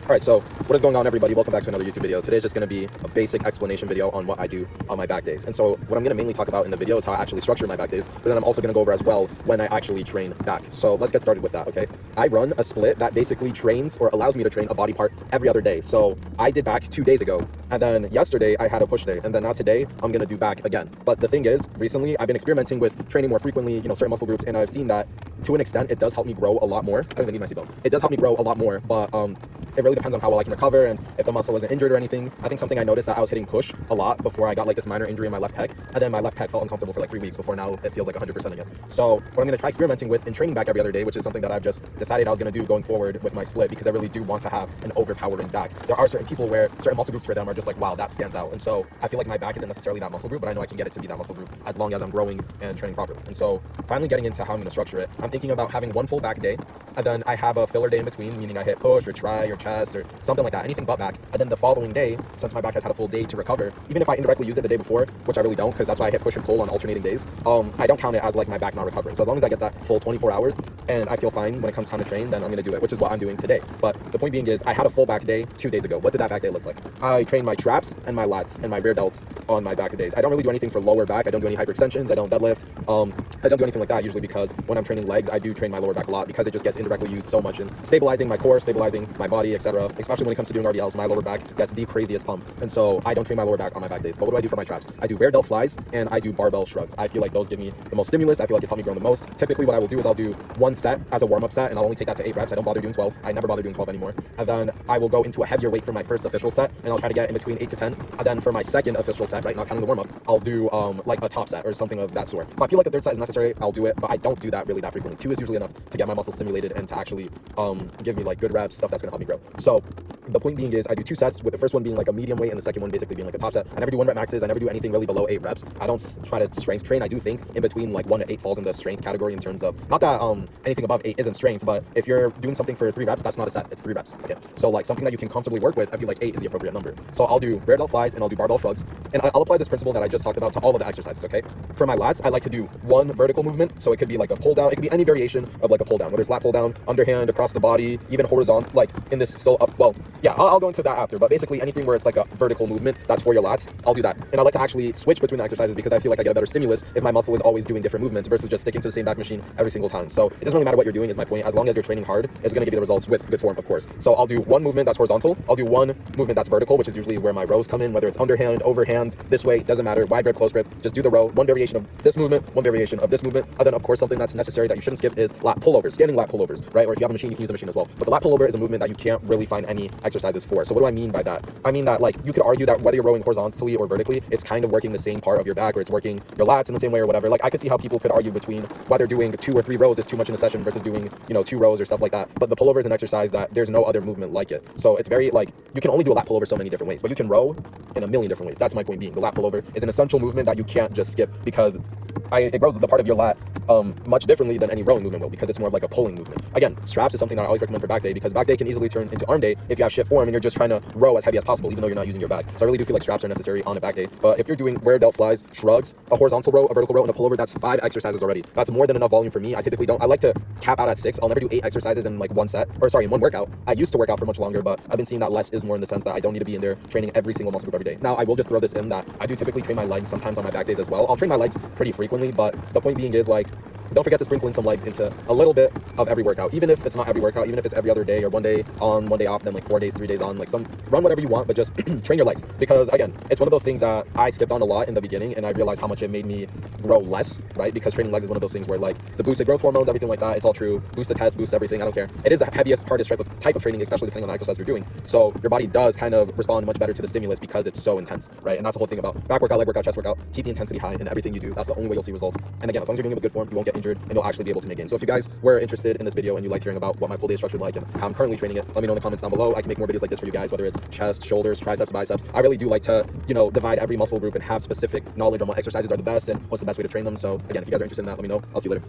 Alright, so what is going on, everybody? Welcome back to another YouTube video. Today's just going to be a basic explanation video on what I do on my back days. And so what I'm going to mainly talk about in the video is how I actually structure my back days, but then I'm also going to go over as well when I actually train back. So let's get started with that, okay? I run a split that basically trains or allows me to train a body part every other day. So I did back 2 days ago, and then yesterday I had a push day, and then now today I'm going to do back again. But the thing is, recently I've been experimenting with training more frequently, certain muscle groups, and I've seen that to an extent it does help me grow a lot more. I don't even need my seatbelt. It does help me grow a lot more, but it really depends on how well I can recover and if the muscle isn't injured or anything. I think something I noticed that I was hitting push a lot before I got like this minor injury in my left pec, and then my left pec felt uncomfortable for like 3 weeks before now it feels like 100% again. So what I'm going to try experimenting with in training back every other day, which is something that I've just decided I was going to do going forward with my split, because I really do want to have an overpowering back. There are certain people where certain muscle groups for them are just like, wow, that stands out. And so I feel like my back isn't necessarily that muscle group, but I know I can get it to be that muscle group as long as I'm growing and training properly. And so finally getting into how I'm going to structure it, I'm thinking about having one full back day, and then I have a filler day in between, meaning I hit push or try or chest or something like that, anything but back. And then the following day, since my back has had a full day to recover, even if I indirectly use it the day before, which I really don't, because that's why I hit push and pull on alternating days, I don't count it as like my back not recovering. So as long as I get that full 24 hours and I feel fine when it comes time to train, then I'm going to do it, which is what I'm doing today. But the point being is, I had a full back day 2 days ago. What did that back day look like? I trained my traps and my lats and my rear delts on my back days. I don't really do anything for lower back. I don't do any hyperextensions. I don't deadlift. I don't do anything like that usually, because when I'm training legs, I do train my lower back a lot, because it just gets indirectly used so much in stabilizing my core, stabilizing my body, etc. Especially when it comes to doing RDLs, my lower back gets the craziest pump. And so I don't train my lower back on my back days. But what do I do for my traps? I do rear delt flies and I do barbell shrugs. I feel like those give me the most stimulus. I feel like it's helped me grow the most. Typically what I will do is I'll do one set as a warm-up set, and I'll only take that to 8 reps. I don't bother doing 12. I never bother doing 12 anymore. And then I will go into a heavier weight for my first official set, and I'll try to get in between 8 to 10. And then for my second official set, right, not counting the warm-up, I'll do like a top set or something of that sort. If I feel like the third set is necessary, I'll do it, but I don't do that really that frequently. 2 is usually enough to get my muscles stimulated and to actually give me like good reps, stuff that's gonna help me grow. So the point being is, I do 2 sets, with the first one being like a medium weight and the second one basically being like a top set. I never do 1 rep maxes. I never do anything really below 8 reps. I don't try to strength train. I do think in between like 1 to 8 falls in the strength category, in terms of, not that anything above 8 isn't strength, but if you're doing something for 3 reps, that's not a set, it's 3 reps. Okay, so like something that you can comfortably work with, I feel like 8 is the appropriate number. So I'll do rear delt flies and I'll do barbell shrugs, and I'll apply this principle that I just talked about to all of the exercises. Okay, for my lats, I like to do 1 vertical movement, so it could be like a pull down, it could be any variation of like a pull down, whether it's lat pull down, underhand, across the body, even horizontal, like in this still up, well yeah, I'll go into that after, but basically anything where it's like a vertical movement that's for your lats, I'll do that. And I like to actually switch between the exercises, because I feel like I get a better stimulus if my muscle is always doing different movements versus just sticking to the same back machine every single time. So it doesn't really matter what you're doing, is my point. As long as you're training hard, it's going to give you the results with good form, of course. So I'll do 1 movement that's horizontal, I'll do 1 movement that's vertical, which is usually where my rows come in, whether it's underhand, overhand, this way, doesn't matter, wide grip, close grip, just do the row, 1 variation of this movement, 1 variation of this movement. And then of course something that's necessary that you shouldn't skip is lat pullovers, standing lat pullovers, right? Or if you have a machine, you can use a machine as well. But the lat pullover is a movement that you can't really find any exercises for. So what do I mean by that? I mean that like you could argue that whether you're rowing horizontally or vertically, it's kind of working the same part of your back, or it's working your lats in the same way or whatever. Like I could see how people could argue between whether doing 2 or 3 rows is too much in a session versus doing 2 rows or stuff like that. But the pullover is an exercise that there's no other movement like it. So it's very like, you can only do a lat pullover so many different ways, but you can row in a million different ways. That's my point being, the lat pullover is an essential movement that you can't just skip, because it grows the part of your lat much differently than any rowing movement will, because it's more of like a pulling movement. Again, straps is something that I always recommend for back day, because back day can easily turn into arm day if you have shit form and you're just trying to row as heavy as possible, even though you're not using your back. So I really do feel like straps are necessary on a back day. But if you're doing rear delt flies, shrugs, a horizontal row, a vertical row, and a pullover, that's 5 exercises already. That's more than enough volume for me. I typically don't. I like to cap out at 6. I'll never do 8 exercises in like 1 set, or sorry, in 1 workout. I used to work out for much longer, but I've been seeing that less is more, in the sense that I don't need to be in there training every single muscle group every day. Now, I will just throw this in that I do typically train my legs sometimes on my back days as well. I'll train my legs pretty frequently, but the point being is, like, don't forget to sprinkle in some legs into a little bit of every workout, even if it's not every workout, even if it's every other day, or 1 day on, 1 day off, then like 4 days, 3 days on, like run whatever you want, but just train your legs. Because again, it's one of those things that I skipped on a lot in the beginning, and I realized how much it made me grow less, right? Because training legs is one of those things where like the boosted growth hormones, everything like that, it's all true. Boost the test, boost everything, I don't care. It is the heaviest, hardest type of training, especially depending on the exercise you're doing. So your body does kind of respond much better to the stimulus because it's so intense, right? And that's the whole thing about back workout, leg workout, chest workout. Keep the intensity high in everything you do. That's the only way you'll see results. And again, as long as you're doing it with good form, you won't get injured, and you'll actually be able to make gains. So if you guys were interested in this video and you liked hearing about what my full day is structured like and how I'm currently training it, let me know in the comments down below. I can make more videos like this for you guys, whether it's chest, shoulders, triceps, biceps. I really do like to, divide every muscle group and have specific knowledge on what exercises are the best and what's the best way to train them. So again, if you guys are interested in that, let me know. I'll see you later.